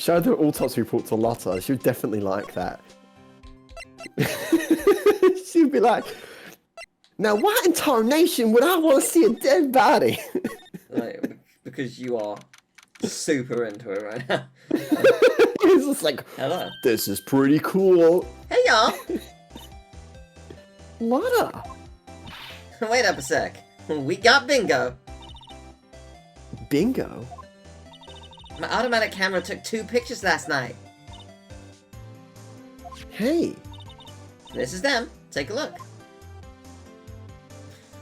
Show the autopsy report to Lotta. She would definitely like that. She'd be like, now why in tarnation would I want to see a dead body? Like, because you are super into it right now. It's just like, Hello. this is pretty cool. Hey, y'all. Lotta. Wait up a sec. We got bingo. Bingo? My automatic camera took 2 pictures last night. Hey. This is them. Take a look.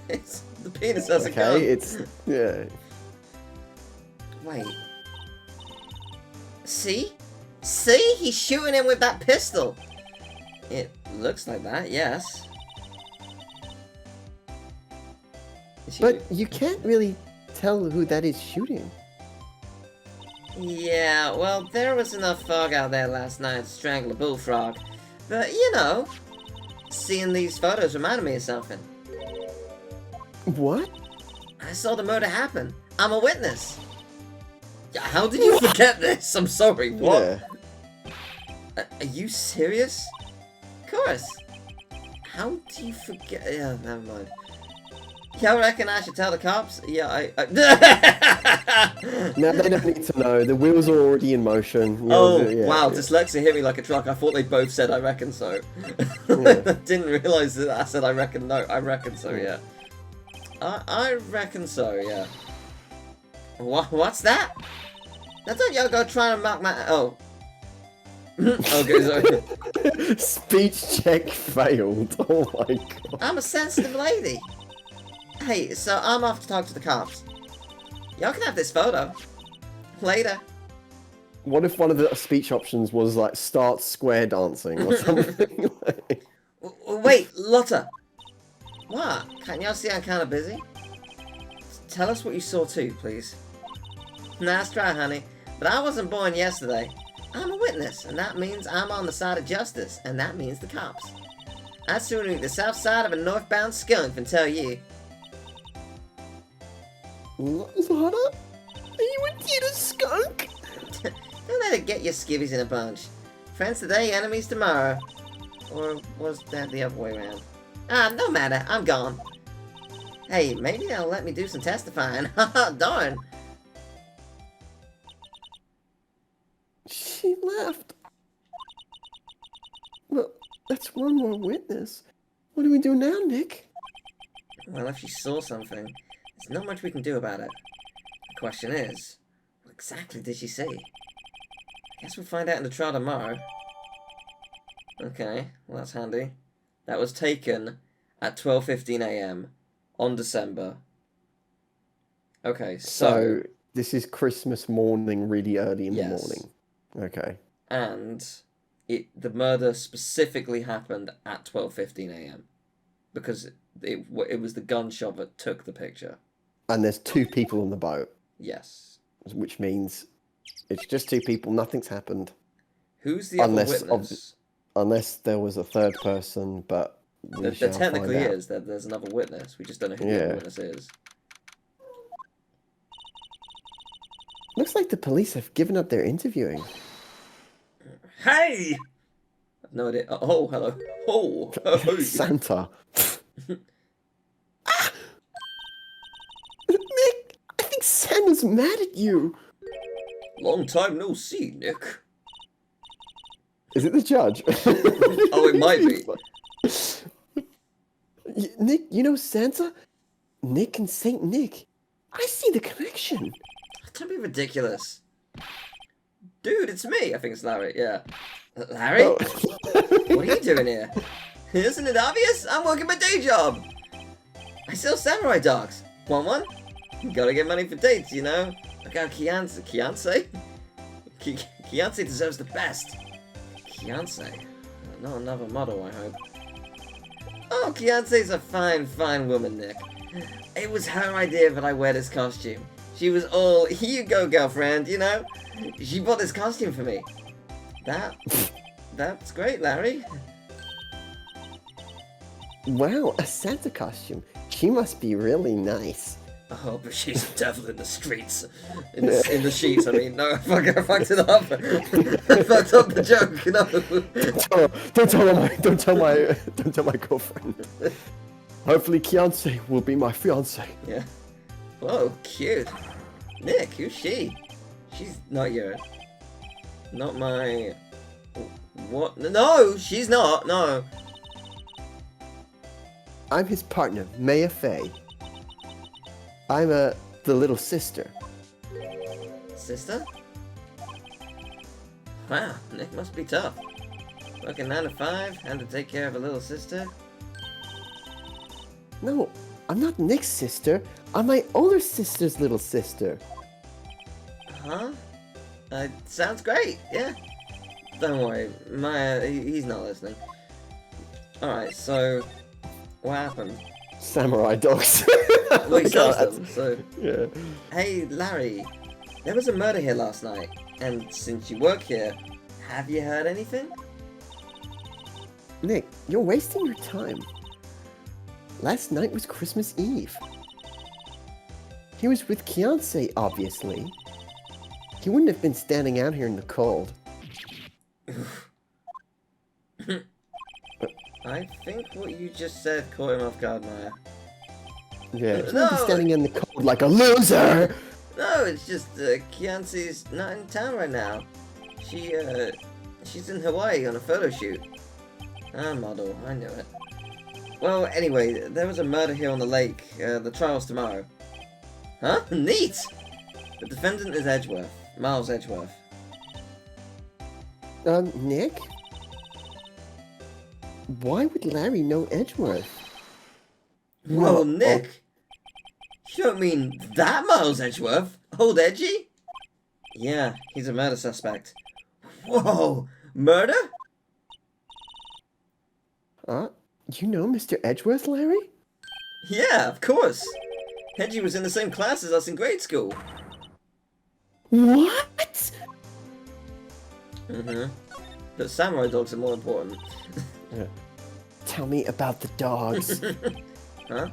It's the penis has a gun. Okay, it's... Yeah. Wait. See? See? He's shooting him with that pistol. It looks like that, yes. But you can't really tell who that is shooting. Yeah, well, there was enough fog out there last night to strangle a bullfrog. But, you know, seeing these photos reminded me of something. What? I saw the murder happen. I'm a witness. How did you forget this? I'm sorry, what? Yeah. Are you serious? Of course. How do you forget? Yeah, never mind. Yeah, I reckon I should tell the cops. Yeah, Now they don't need to know. The wheels are already in motion. You Oh, know, yeah, wow, yeah. dyslexia hit me like a truck. I thought they both said I reckon so. Yeah. I didn't realise that I said I reckon no. I reckon so, yeah. I reckon so, yeah. What's that? I thought y'all go try and mark my... Oh. Okay, sorry. Speech check failed. Oh my god. I'm a sensitive lady. Hey, so I'm off to talk to the cops. Y'all can have this photo. Later. What if one of the speech options was like start square dancing or something? Like... Wait, Lotta. What? Can't y'all see I'm kind of busy? Tell us what you saw too, please. Nice try, honey. But I wasn't born yesterday. I'm a witness, and that means I'm on the side of justice, and that means the cops. I'd sooner eat the south side of a northbound skunk than tell you. Lotta? Are you a skunk? Don't let it get your skivvies in a bunch. Friends today, enemies tomorrow. Or was that the other way around? Ah, no matter. I'm gone. Hey, maybe they'll let me do some testifying. Haha, darn. She left. Well, that's one more witness. What do we do now, Nick? Well, if she saw something, there's not much we can do about it. The question is, what exactly did she see? I guess we'll find out in the trial tomorrow. Okay, well that's handy. That was taken at 12:15 AM on December. Okay, so this is Christmas morning, really early in the Yes. morning. Okay. And the murder specifically happened at 12:15 AM because it was the gun shop that took the picture. And there's 2 people on the boat, Yes. which means it's just 2 people. Nothing's happened. Who's the other witness? Unless there was a third person, but There technically find out. is. There's another witness. We just don't know who the Yeah. other witness is. Looks like the police have given up their interviewing. Hey! I've no idea. Oh, hello. Oh, hey. Santa. Ah! Nick, I think Santa's mad at you. Long time no see, Nick. Is it the judge? Oh, it might be. Nick, you know Santa? Nick and Saint Nick. I see the connection. Don't be ridiculous. Dude, it's me. I think it's Larry, yeah. Larry? Oh. What are you doing here? Isn't it obvious? I'm working my day job. I sell samurai dogs. Want one? Gotta get money for dates, you know? Look how Kiancé deserves the best. Kiancé? Not another model, I hope. Oh, Kiancé's a fine, fine woman, Nick. It was her idea that I wear this costume. She was all, here you go, girlfriend, you know? She bought this costume for me. That's great, Larry. Wow, a Santa costume. She must be really nice. Oh, but she's a devil in the streets. In the sheets, I mean. No, fuck, I fucked it up. I fucked up the joke, no. Don't tell my girlfriend. Hopefully Kianse will be my fiance. Yeah. Whoa, cute. Nick, who's she? She's not your... Not my... What? No, she's not, no. I'm his partner, Maya Fey. I'm the little sister. Sister? Wow, Nick must be tough. Working 9 to 5, having to take care of a little sister. No, I'm not Nick's sister. I'm my older sister's little sister. Huh? Sounds great, yeah. Don't worry, he's not listening. Alright, so, what happened? Samurai dogs. Well, he sells them, so... Yeah. Hey, Larry, there was a murder here last night, and since you work here, have you heard anything? Nick, you're wasting your time. Last night was Christmas Eve. He was with Kianse, obviously. He wouldn't have been standing out here in the cold. I think what you just said caught him off guard, Maya. Yeah, he wouldn't No. be standing in the cold like a loser! No, it's just Kianse's not in town right now. She's in Hawaii on a photo shoot. Ah, model, I knew it. Well, anyway, there was a murder here on the lake. The trial's tomorrow. Huh? Neat! The defendant is Edgeworth. Miles Edgeworth. Nick? Why would Larry know Edgeworth? Whoa, Well, Nick! You don't mean that Miles Edgeworth? Old Edgy? Yeah, he's a murder suspect. Whoa! Murder? You know Mr. Edgeworth, Larry? Yeah, of course. Edgy was in the same class as us in grade school. What? Mm-hmm. But samurai dogs are more important. Tell me about the dogs. Huh?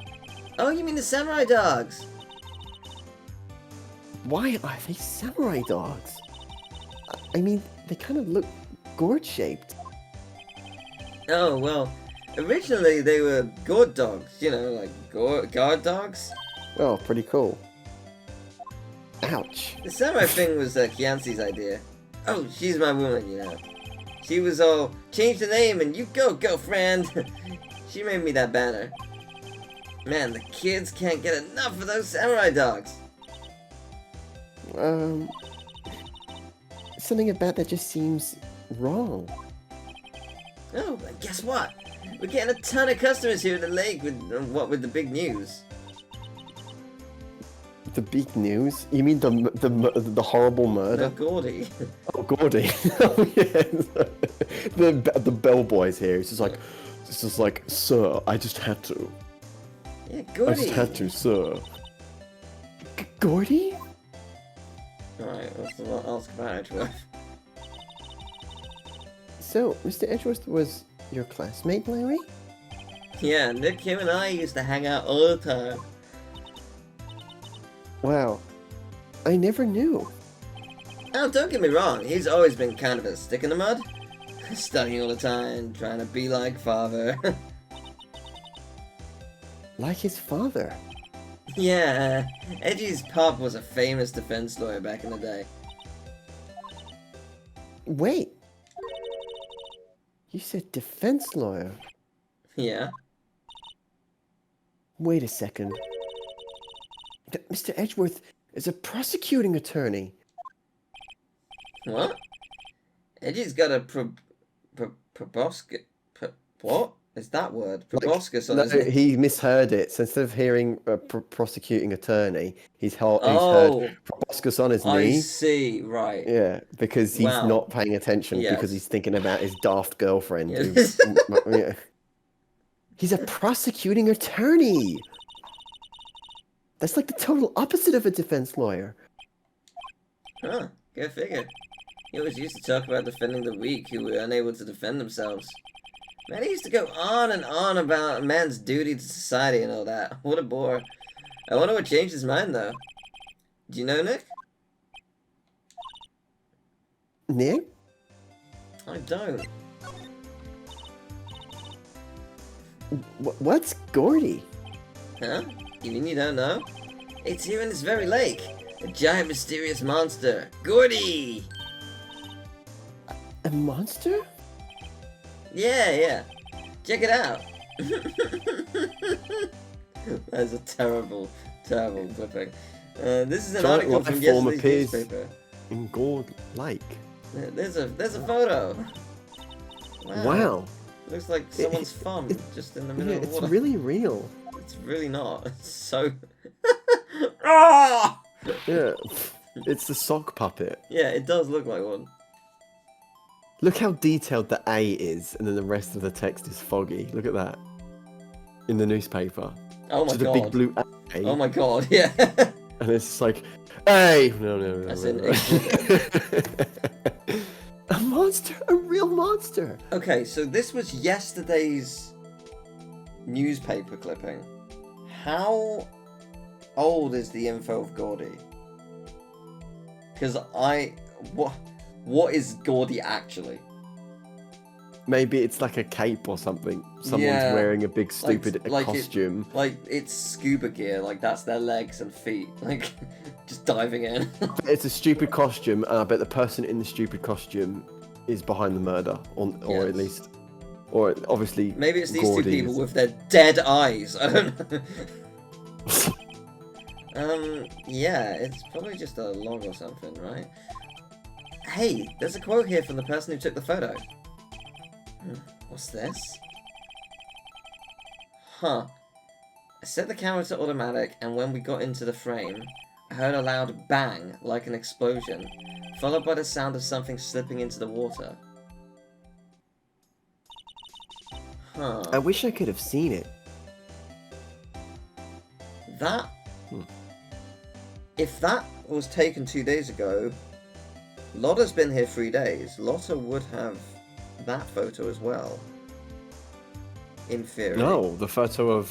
Oh, you mean the samurai dogs? Why are they samurai dogs? I mean, they kind of look gourd-shaped. Oh, well, originally they were gourd dogs, you know, like guard dogs. Oh, pretty cool. Ouch. The samurai thing was Kianse's idea. Oh, she's my woman, you know. She was all, change the name and you go, girlfriend. She made me that banner. Man, the kids can't get enough of those samurai dogs. Something about that just seems wrong. Oh, and guess what? We're getting a ton of customers here at the lake with with the big news. The big news? You mean the horrible murder? No, Gordy. Oh, Gordy. Oh, yeah. The bellboy's here. It's just like, sir, I just had to. Yeah, Gordy. I just had to, sir. Gordy? Alright, what's the what else about Edgeworth? So, Mr. Edgeworth was your classmate, Larry? Yeah, Nick, him and I used to hang out all the time. Wow. I never knew. Oh, don't get me wrong, he's always been kind of a stick in the mud. Studying all the time, trying to be like father. Like his father. Yeah, Edgy's pop was a famous defense lawyer back in the day. Wait. You said defense lawyer. Yeah? Wait a second. Mr. Edgeworth is a prosecuting attorney. What? Edgy's got a what is that word? Proboscis on his name. He misheard it. So instead of hearing prosecuting attorney, he's heard proboscis on his knee. I see, right. Yeah, because he's Wow. not paying attention Yes. because he's thinking about his daft girlfriend. Yes. Yeah. He's a prosecuting attorney. That's like the total opposite of a defense lawyer. Huh, go figure. He always used to talk about defending the weak who were unable to defend themselves. Man, he used to go on and on about a man's duty to society and all that. What a bore. I wonder what changed his mind, though. Do you know, Nick? Nick? I don't. What's Gordy? Huh? You mean you don't know? It's here in this very lake. A giant mysterious monster. Gordy! A monster? Yeah. Check it out. That's a terrible clipping. This is an article from yesterday's newspaper. In Gold Lake. There's a photo. Wow. Looks like someone's thumb just in the middle of the water. It's really real. It's really not. It's so... Ah! Yeah. It's the sock puppet. Yeah, it does look like one. Look how detailed the A is, and then the rest of the text is foggy. Look at that. In the newspaper. Oh my Just god. a big blue A. Oh my god, yeah. And it's just like, hey! No. That's an A monster! A real monster! Okay, so this was yesterday's newspaper clipping. How old is the info of Gordy? Because what is Gordy actually? Maybe it's like a cape or something. Someone's wearing a big stupid costume. It's scuba gear, like that's their legs and feet, like just diving in. It's a stupid costume, and I bet the person in the stupid costume is behind the murder, or at least, or obviously. Maybe it's these Gordy two people with their dead eyes. I don't know. Yeah, it's probably just a log or something, right? Hey, there's a quote here from the person who took the photo. What's this? Huh. I set the camera to automatic, and when we got into the frame, I heard a loud bang, like an explosion, followed by the sound of something slipping into the water. Huh. I wish I could have seen it. That... If that was taken 2 days ago, Lotta's been here 3 days. Lotta would have that photo as well. In theory. No, the photo of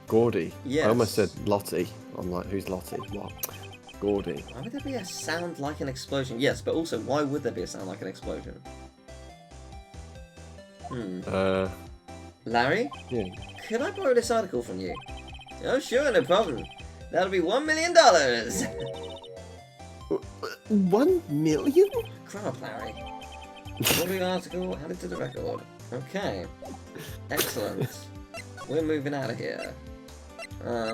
Gordy. Yes. I almost said Lottie. I'm like, who's Lottie? What? Gordy. Why would there be a sound like an explosion? Yes, but also, why would there be a sound like an explosion? Larry? Yeah. Could I borrow this article from you? Oh, sure, no problem. That'll be $1 million! 1 million? Crap, Larry. Audio article added to the record. Okay. Excellent. We're moving out of here.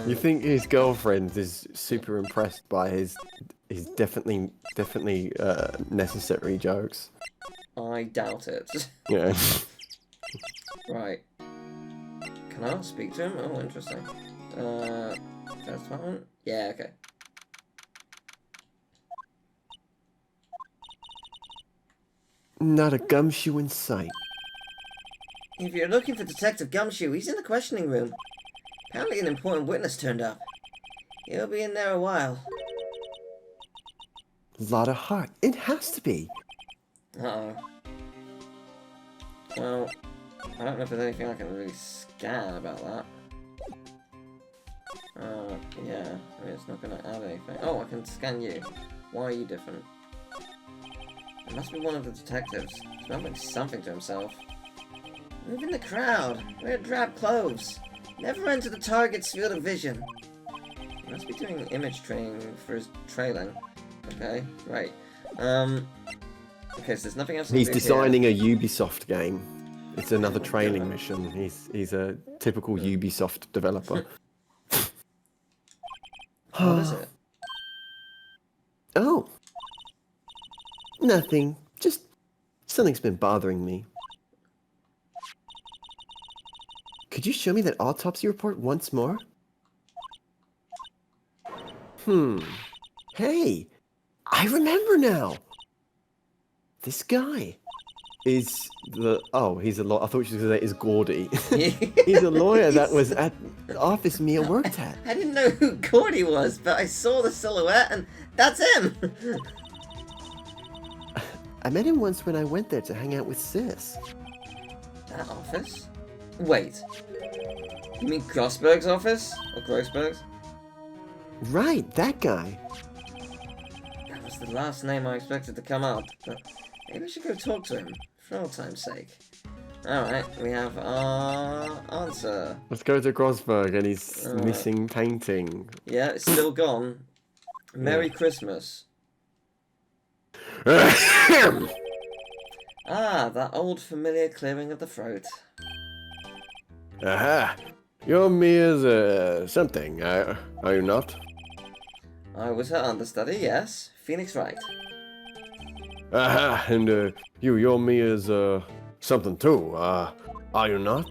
You think his girlfriend is super impressed by his definitely necessary jokes? I doubt it. Yeah. Right. Can I not speak to him? Oh, interesting. First one? Yeah, okay. Not a gumshoe in sight. If you're looking for Detective Gumshoe, he's in the questioning room. Apparently an important witness turned up. He'll be in there a while. Lot of heart. It has to be. Uh-oh. Well, I don't know if there's anything I can really scan about that. Yeah. I mean, it's not going to add anything. Oh, I can scan you. Why are you different? It must be one of the detectives. He's mumbling something to himself. Move in the crowd. Wear drab clothes. Never enter the target's field of vision. He must be doing image training for his trailing. Okay, right. Okay, so there's nothing else. He's designing a Ubisoft game. It's another trailing mission. He's a typical Ubisoft developer. What is it? Oh. Nothing. Just something's been bothering me. Could you show me that autopsy report once more? Hey, I remember now. This guy is the... Oh, he's a lawyer. I thought you were going to say is Gordy. He's a lawyer that was at the office Mia worked at. I didn't know who Gordy was, but I saw the silhouette and that's him. I met him once when I went there to hang out with Sis. That office? Wait. You mean Grossberg's office? Or Grossberg's? Right, that guy. That was the last name I expected to come up, but maybe we should go talk to him, for old time's sake. Alright, we have our answer. Let's go to Grosberg and his missing painting. Yeah, it's still gone. Merry Christmas. Ah, that old familiar clearing of the throat. Aha! You're me as something, are you not? I was her understudy, yes. Phoenix Wright. Aha! And you're me as something too, are you not?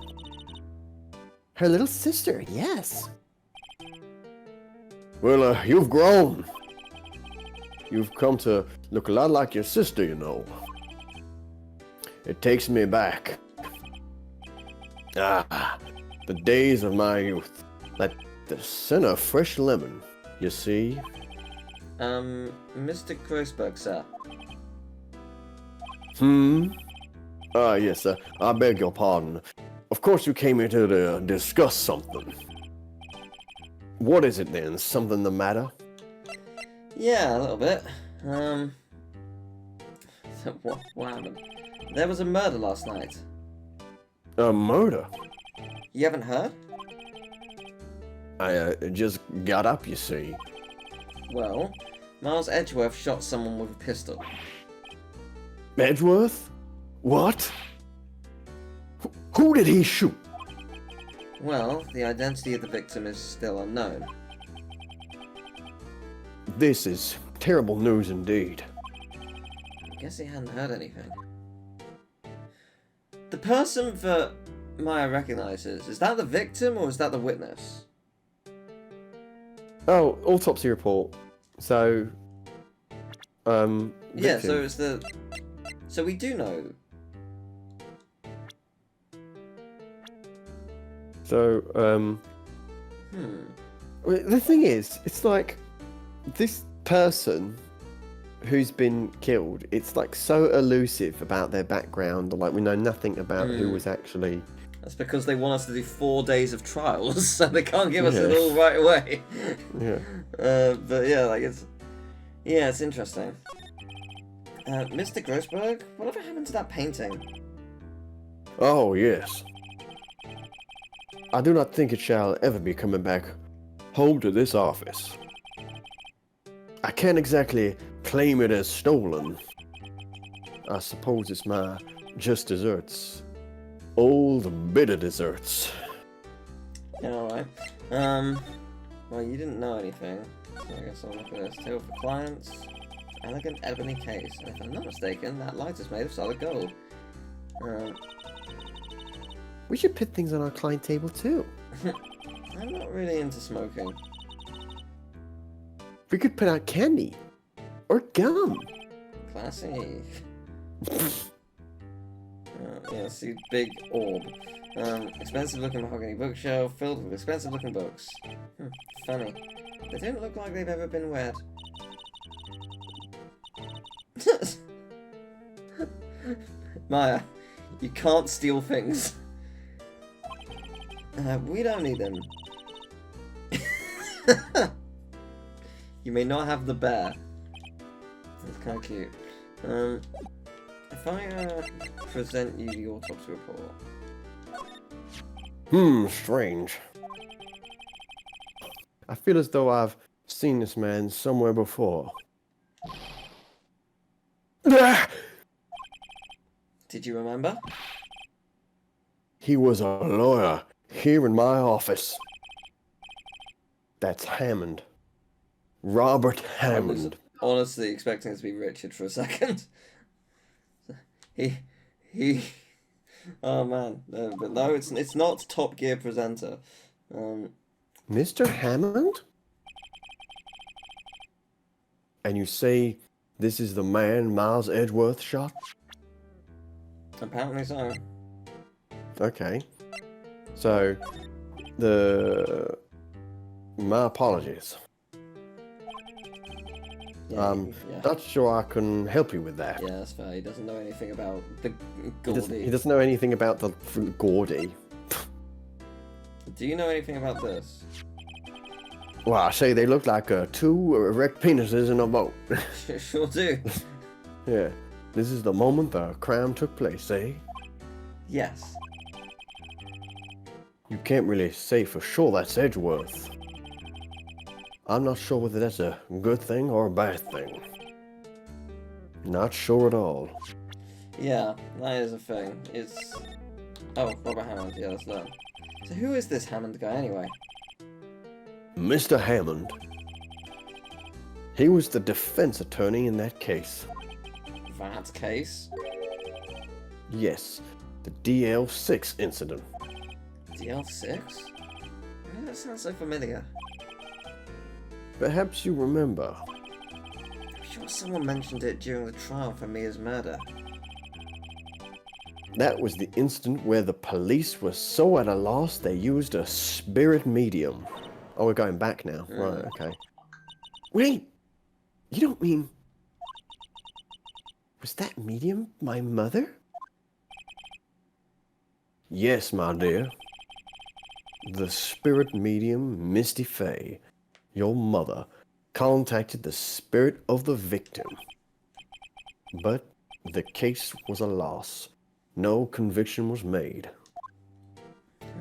Her little sister, yes. Well, you've grown. You've come to look a lot like your sister, you know. It takes me back. Ah, the days of my youth. Like the scent of fresh lemon, you see? Mr. Grossberg, sir. Yes, I beg your pardon. Of course you came here to discuss something. What is it then? Something the matter? Yeah, a little bit. What happened? There was a murder last night. A murder? You haven't heard? I just got up, you see. Well, Miles Edgeworth shot someone with a pistol. Edgeworth? What? Who did he shoot? Well, the identity of the victim is still unknown. This is terrible news indeed. I guess he hadn't heard anything. The person that Maya recognizes, is that the victim or is that the witness? Oh, autopsy report. So, Yeah, victim. so it's the... So we do know. So, the thing is, it's like, this person who's been killed, it's like so elusive about their background, like we know nothing about who was actually... That's because they want us to do 4 days of trials, so they can't give us it all right away. Yeah. But yeah, like it's... Yeah, it's interesting. Mr. Grossberg, whatever happened to that painting? Oh, yes. I do not think it shall ever be coming back home to this office. I can't exactly claim it as stolen. I suppose it's my just desserts. Old bitter desserts. Yeah, alright. Well, you didn't know anything, so I guess I'll look at this. Tale for clients. Elegant ebony case. And if I'm not mistaken, that light is made of solid gold. We should put things on our client table too. I'm not really into smoking. We could put out candy. Or gum. Classy. Yeah, see, big orb. Expensive looking mahogany bookshelf filled with expensive looking books. Funny. They don't look like they've ever been read. Maya, you can't steal things. We don't need them. You may not have the bear. That's kind of cute. If I present you the autopsy report. Strange. I feel as though I've seen this man somewhere before. Did you remember? He was a lawyer here in my office. That's Hammond. Robert Hammond. I was honestly expecting it to be Richard for a second. He. Oh man, but no, it's not Top Gear presenter. Mr. Hammond? And you say this is the man Miles Edgeworth shot? Apparently so. Okay. So, my apologies. Yeah, Not sure I can help you with that. Yeah, that's fair. He doesn't know anything about the He Goldie. doesn't know anything about the Gordy. Do you know anything about this? Well, I say they look like two erect penises in a boat. Sure do. Yeah, this is the moment the crime took place, eh? Yes. You can't really say for sure that's Edgeworth. I'm not sure whether that's a good thing or a bad thing. Not sure at all. Yeah, that is a thing. It's... Oh, Robert Hammond. Yeah, that's that. So who is this Hammond guy anyway? Mr. Hammond. He was the defense attorney in that case. That case? Yes, the DL6 incident. DL6? Why does that sound so familiar? Perhaps you remember. I'm sure someone mentioned it during the trial for Mia's murder. That was the incident where the police were so at a loss they used a spirit medium. Oh, we're going back now. Right, okay. Wait! You don't mean... Was that medium my mother? Yes, my dear. The spirit medium, Misty Fey, your mother, contacted the spirit of the victim. But the case was a loss. No conviction was made.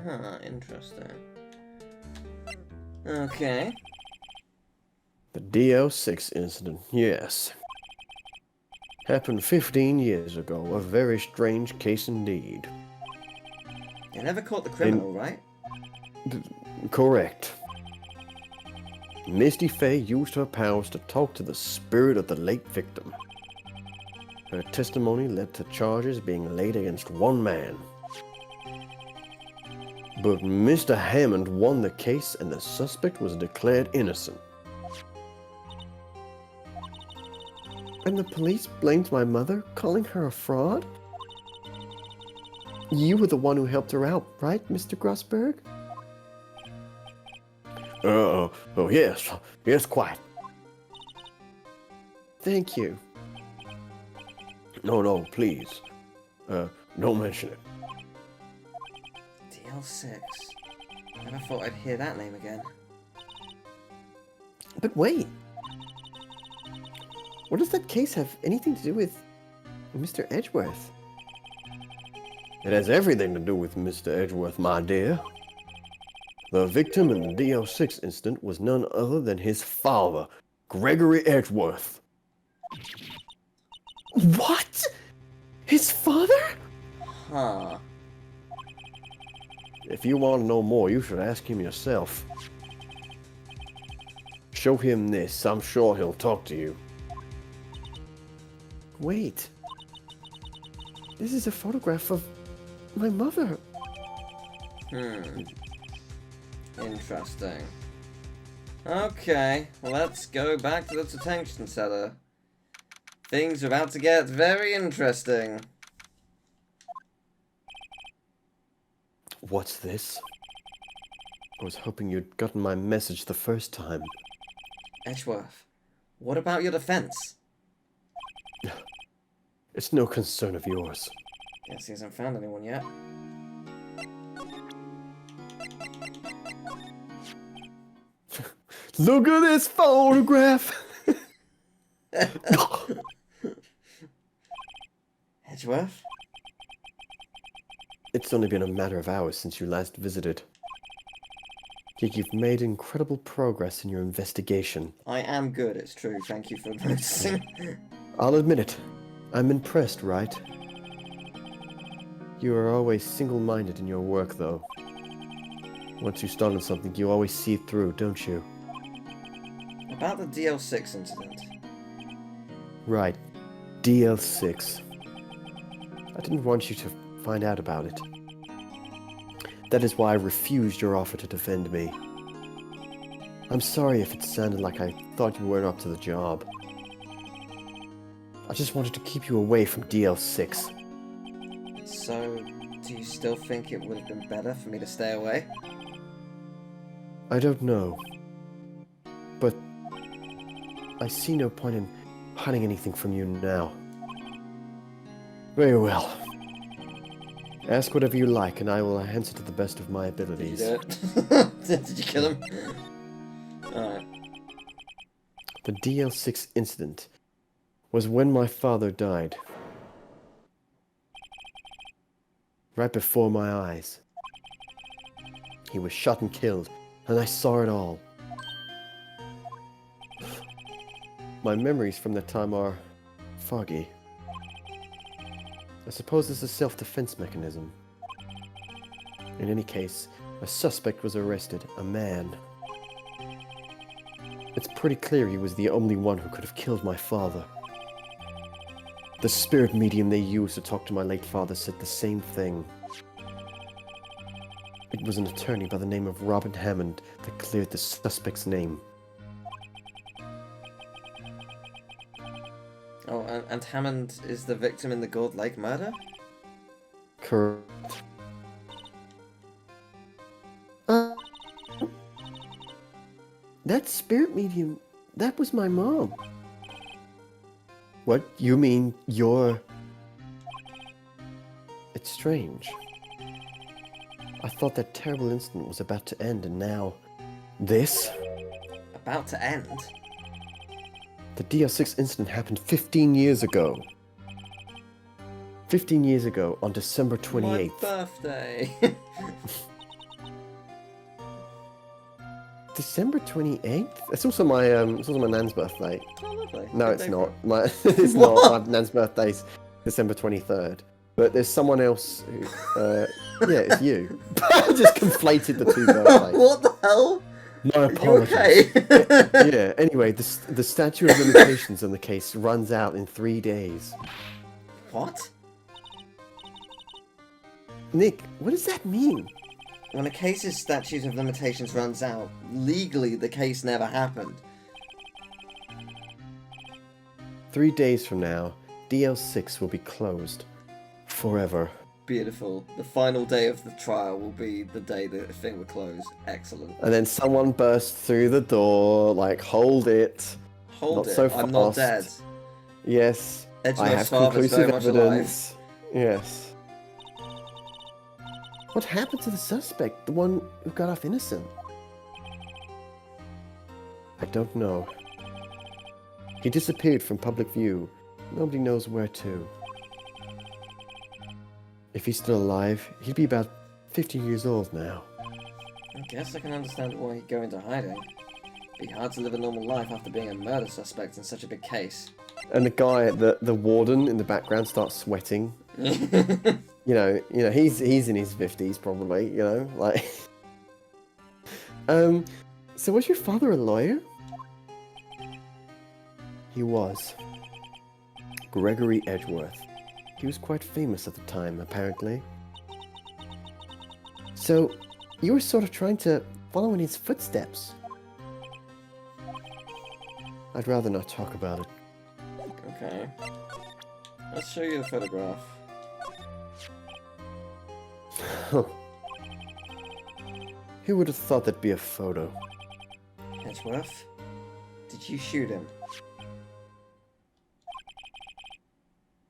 Huh, interesting. Okay. The DL6 incident, yes. Happened 15 years ago. A very strange case indeed. You never caught the criminal, right? Correct. Misty Fey used her powers to talk to the spirit of the late victim. Her testimony led to charges being laid against one man. But Mr. Hammond won the case and the suspect was declared innocent. And the police blamed my mother, calling her a fraud? You were the one who helped her out, right, Mr. Grossberg? Oh, yes. Yes, quite. Thank you. No, please. Don't mention it. DL6. Never thought I'd hear that name again. But wait. What does that case have anything to do with Mr. Edgeworth? It has everything to do with Mr. Edgeworth, my dear. The victim in the DL6 incident was none other than his father, Gregory Edgeworth. What? His father? Huh. If you want to know more, you should ask him yourself. Show him this. I'm sure he'll talk to you. Wait. This is a photograph of my mother. Interesting. Okay, let's go back to the detention center. Things are about to get very interesting. What's this? I was hoping you'd gotten my message the first time. Edgeworth, what about your defense? It's no concern of yours. Guess he hasn't found anyone yet. Look at this photograph! Edgeworth? It's only been a matter of hours since you last visited. Yet you've made incredible progress in your investigation. I am good, it's true. Thank you for noticing. I'll admit it. I'm impressed, Wright. You are always single-minded in your work, though. Once you start on something, you always see it through, don't you? About the DL6 incident. Right. DL6. I didn't want you to find out about it. That is why I refused your offer to defend me. I'm sorry if it sounded like I thought you weren't up to the job. I just wanted to keep you away from DL6. So, do you still think it would have been better for me to stay away? I don't know. But I see no point in hiding anything from you now. Very well. Ask whatever you like, and I will answer to the best of my Did you abilities. do it? Did you kill him? Alright. The DL6 incident was when my father died. Right before my eyes. He was shot and killed, and I saw it all. My memories from that time are foggy. I suppose it's a self-defense mechanism. In any case, a suspect was arrested, a man. It's pretty clear he was the only one who could have killed my father. The spirit medium they used to talk to my late father said the same thing. It was an attorney by the name of Robin Hammond that cleared the suspect's name. Oh, and Hammond is the victim in the Gold Lake murder? Correct. That spirit medium, that was my mom. What? You mean you're... It's strange. I thought that terrible incident was about to end, and now... This? About to end? The DL6 incident happened 15 years ago. 15 years ago, on December 28th. My birthday. December 28th? It's also my nan's birthday. Oh, lovely. No, Good it's day not. for it. It's What? not. My nan's birthday's December 23rd. But there's someone else who, yeah, it's you. I just conflated the two birthdays. What the hell? My Are you apologies. okay? Yeah, anyway, the statute of limitations on the case runs out in 3 days. What? Nick, what does that mean? When a case's statute of limitations runs out, legally the case never happened. 3 days from now, DL6 will be closed. Forever. Beautiful. The final day of the trial will be the day the thing will close. Excellent. And then someone bursts through the door, like, hold it. Hold Not it. so I'm not dead. fast. Yes, I Edgemill's have father's conclusive very much evidence. Yes. What happened to the suspect, the one who got off innocent? I don't know. He disappeared from public view. Nobody knows where to. If he's still alive, he'd be about 50 years old now. I guess I can understand why he'd go into hiding. Be hard to live a normal life after being a murder suspect in such a big case. And the guy, the warden in the background starts sweating. You know, he's in his 50s probably, you know, like. So was your father a lawyer? He was. Gregory Edgeworth. He was quite famous at the time, apparently. So, you were sort of trying to follow in his footsteps. I'd rather not talk about it. Okay. Let's show you the photograph. Who would have thought that'd be a photo? Edgeworth? Did you shoot him?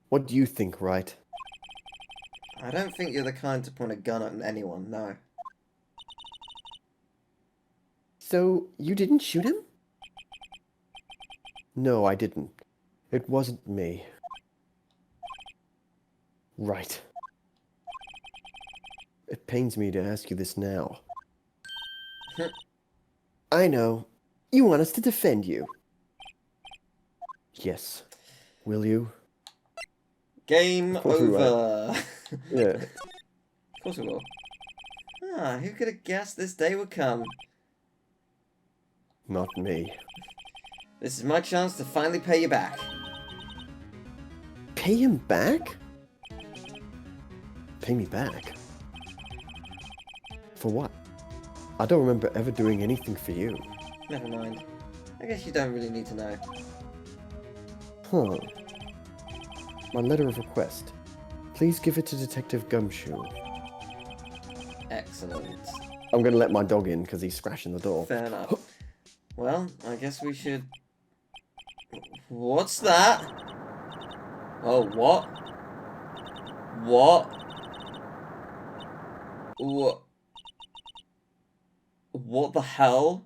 What do you think, Wright? I don't think you're the kind to point a gun at anyone, no. So, you didn't shoot him? No, I didn't. It wasn't me. Right. It pains me to ask you this now. I know. You want us to defend you. Yes. Will you? Game course we over. Yeah. Of course we will. Ah, who could have guessed this day would come? Not me. This is my chance to finally pay you back. Pay him back? Pay me back? For what? I don't remember ever doing anything for you. Never mind. I guess you don't really need to know. Huh. My letter of request. Please give it to Detective Gumshoe. Excellent. I'm gonna let my dog in because he's scratching the door. Fair enough. Well, I guess we should... What's that? Oh, what? What? What the hell?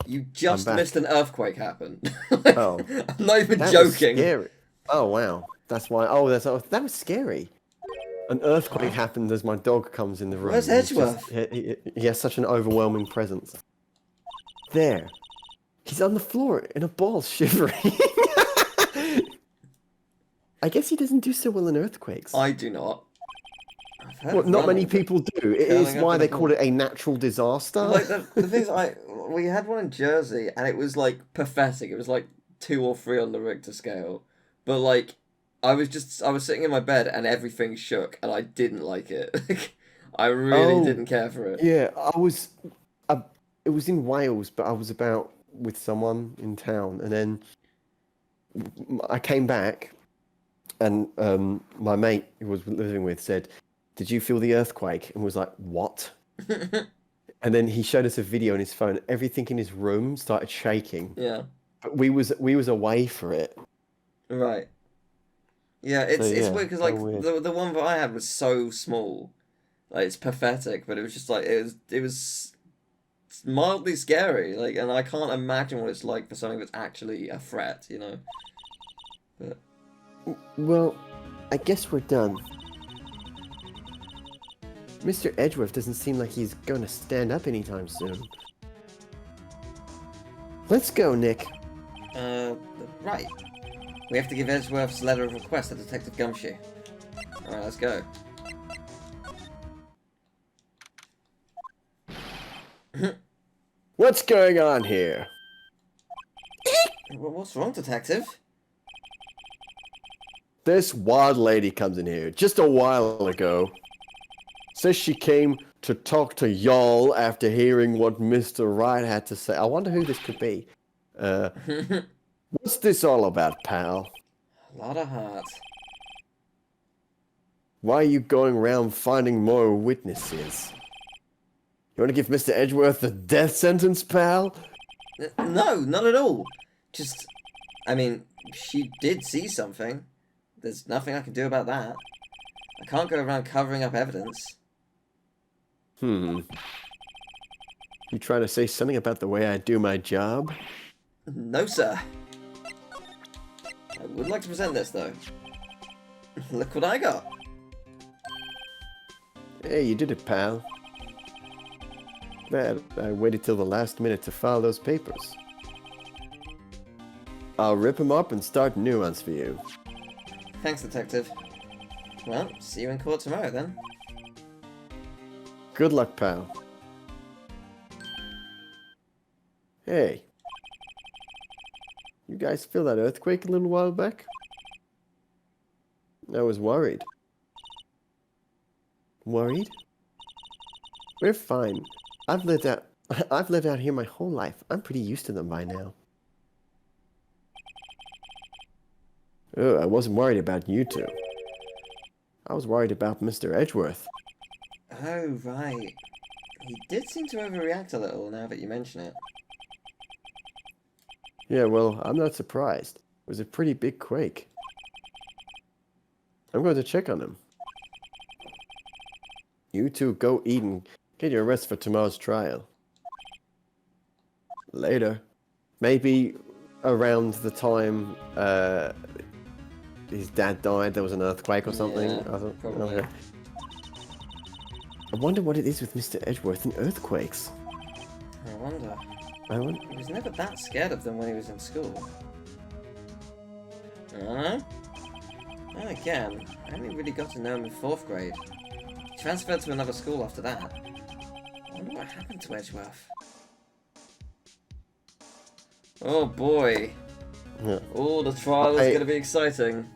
You just back. missed an earthquake happen. Like, Oh. I'm not even That was joking. scary. Oh, wow. That's why. Oh, that was scary. An earthquake happened as my dog comes in the room. Where's and he's Edgeworth? he has such an overwhelming presence. There. He's on the floor in a ball, shivering. I guess he doesn't do so well in earthquakes. I do not. I've heard Well, of not many running, but people do. It curling is up why in a they call ball. it a natural disaster. Like the thing is, we had one in Jersey, and it was like pathetic. It was like 2 or 3 on the Richter scale, but like I was sitting in my bed and everything shook, and I didn't like it. I really Oh, didn't care for it. yeah, it was in Wales, but I was about with someone in town, and then I came back, and my mate who was living with said, "Did you feel the earthquake?" And was like, "What?" And then he showed us a video on his phone. Everything in his room started shaking. Yeah. But we was away for it. Right. Yeah, So it's yeah, weird because so like weird. the one that I had was so small, like it's pathetic, but it was just like it was mildly scary, like, and I can't imagine what it's like for something that's actually a threat, you know. But Well, I guess we're done. Mr. Edgeworth doesn't seem like he's going to stand up anytime soon. Let's go, Nick. right, we have to give Edgeworth's letter of request to Detective Gumshoe. All right, let's go. What's going on here? What's wrong, Detective? This wild lady comes in here just a while ago. Says she came to talk to y'all after hearing what Mr. Wright had to say. I wonder who this could be. What's this all about, pal? A lot of heart. Why are you going around finding more witnesses? You want to give Mr. Edgeworth the death sentence, pal? No, not at all. Just, I mean, she did see something. There's nothing I can do about that. I can't go around covering up evidence. You trying to say something about the way I do my job? No, sir. I would like to present this, though. Look what I got. Hey, you did it, pal. Man, I waited till the last minute to file those papers. I'll rip them up and start new ones for you. Thanks, Detective. Well, see you in court tomorrow, then. Good luck, pal. Hey. You guys feel that earthquake a little while back? I was worried. Worried? We're fine. I've lived out here my whole life. I'm pretty used to them by now. Oh, I wasn't worried about you two. I was worried about Mr. Edgeworth. Oh, right. He did seem to overreact a little now that you mention it. Yeah, well, I'm not surprised. It was a pretty big quake. I'm going to check on him. You two go eat and get your rest for tomorrow's trial. Later. Maybe around the time his dad died, there was an earthquake or something. Yeah, I thought, probably. okay. I wonder what it is with Mr. Edgeworth and earthquakes. I wonder. I He was never that scared of them when he was in school. Then again, I only really got to know him in 4th grade. He transferred to another school after that. I wonder what happened to Edgeworth. Oh boy. Yeah. Oh, the trial is going to be exciting.